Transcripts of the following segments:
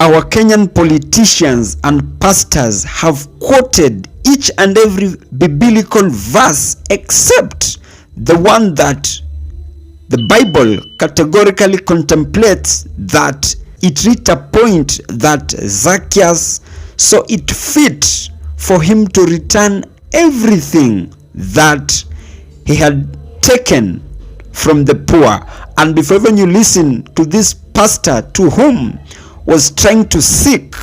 our Kenyan politicians and pastors have quoted each and every biblical verse except the one that the Bible categorically contemplates that it reached a point that Zacchaeus saw it fit for him to return everything that he had taken from the poor. And before even you listen to this pastor to whom was trying to seek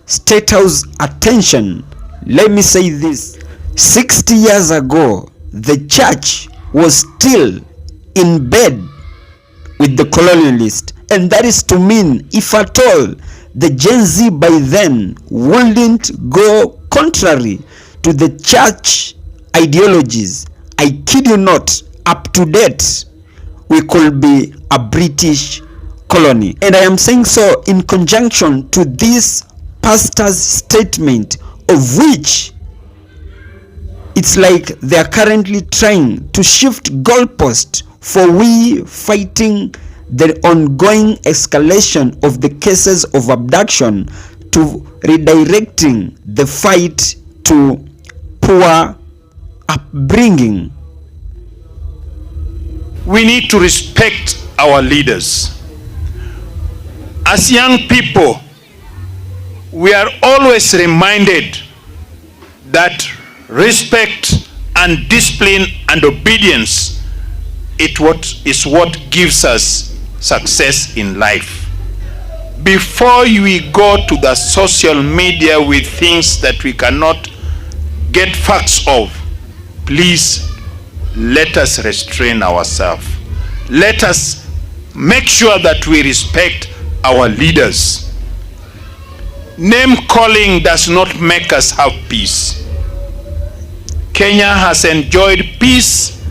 State House attention, let me say this: 60 years ago, the church was still in bed with the colonialist, and that is to mean, if at all, the Gen Z by then wouldn't go contrary to the church ideologies. I kid you not, up to date, we could be a British colony. And I am saying so in conjunction to this pastor's statement, of which it's like they are currently trying to shift goalposts for we fighting the ongoing escalation of the cases of abduction to redirecting the fight to poor upbringing. We need to respect our leaders. As young people, we are always reminded that respect and discipline and obedience is what gives us success in life. Before we go to the social media with things that we cannot get facts of, please let us restrain ourselves. Let us make sure that we respect our leaders. Name calling does not make us have peace. Kenya has enjoyed peace,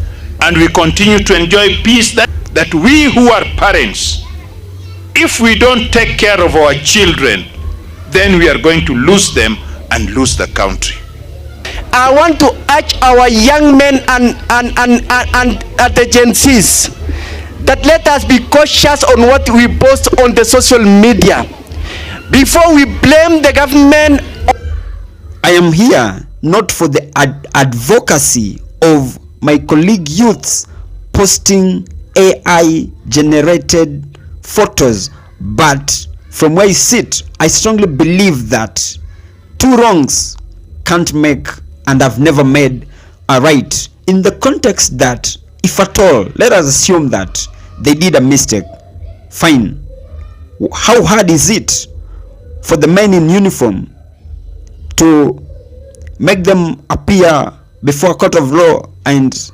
and we continue to enjoy peace. That we who are parents, if we don't take care of our children, then we are going to lose them and lose the country. I want to urge our young men and the Gen Zs that let us be cautious on what we post on the social media before we blame the government. I am here not for the advocacy of my colleague youths posting AI generated photos, but from where I sit, I strongly believe that two wrongs can't make and have never made a right, in the context that, if at all, let us assume that they did a mistake. Fine. How hard is it for the men in uniform to make them appear before a court of law and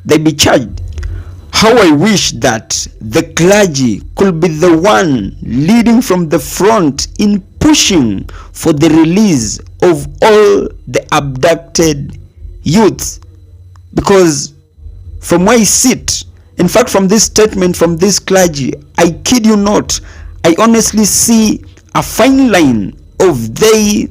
they be charged? How I wish that the clergy could be the one leading from the front in pushing for the release of all the abducted youths, because from where I sit, in fact from this statement from this clergy, I kid you not, I honestly see a fine line of they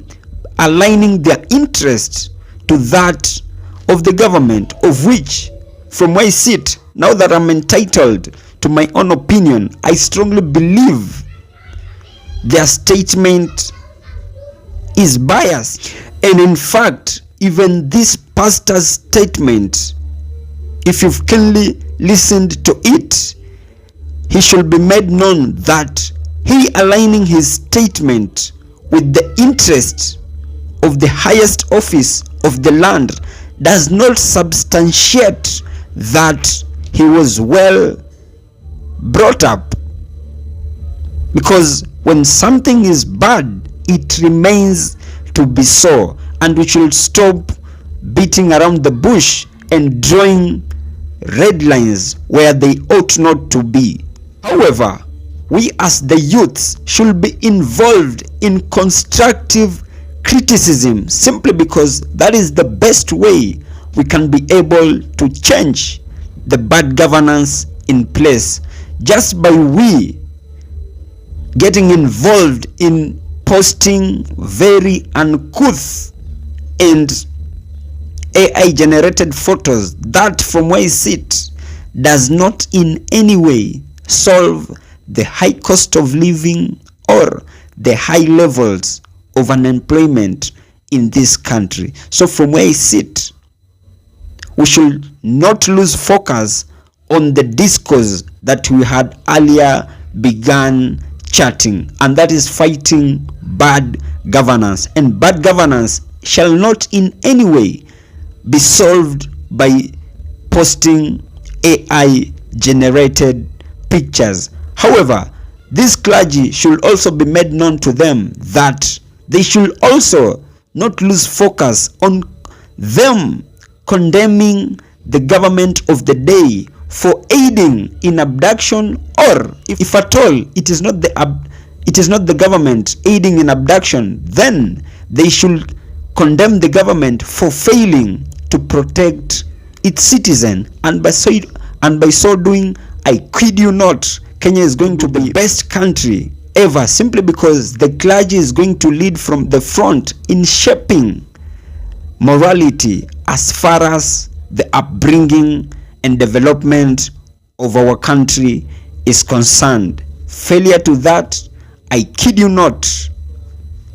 aligning their interest to that of the government, of which from where I sit, now that I'm entitled to my own opinion, I strongly believe their statement is biased. And in fact, even this pastor's statement, if you've keenly listened to it, he should be made known that he aligning his statement with the interest of the highest office of the land does not substantiate that he was well brought up. Because when something is bad, it remains to be so, and we should stop beating around the bush and drawing red lines where they ought not to be. However, we as the youths should be involved in constructive criticism, simply because that is the best way we can be able to change the bad governance in place. Just by we getting involved in posting very uncouth and AI generated photos, that from where I sit does not in any way solve the high cost of living or the high levels of unemployment in this country. So from where I sit, we should not lose focus on the discourse that we had earlier began chatting, and that is fighting bad governance. And bad governance shall not in any way be solved by posting AI generated pictures. However, this clergy should also be made known to them that they should also not lose focus on them condemning the government of the day for aiding in abduction, or if at all it is not the government aiding in abduction, then they should condemn the government for failing to protect its citizen. And by so doing, I kid you not, Kenya is going to be the best country ever, simply because the clergy is going to lead from the front in shaping morality as far as the upbringing and development of our country is concerned. Failure to that, I kid you not,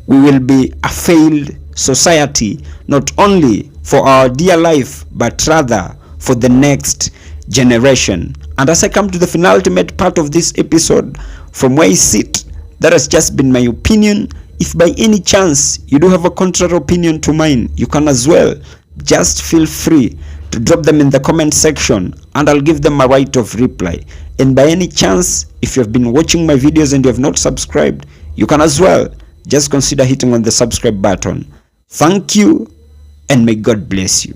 we will be a failed society, not only for our dear life, but rather for the next generation. And as I come to the penultimate part of this episode, from where I sit, that has just been my opinion. If by any chance you do have a contrary opinion to mine, you can as well just feel free to drop them in the comment section, and I'll give them a right of reply. And by any chance, if you have been watching my videos and you have not subscribed, you can as well just consider hitting on the subscribe button. Thank you, and may God bless you.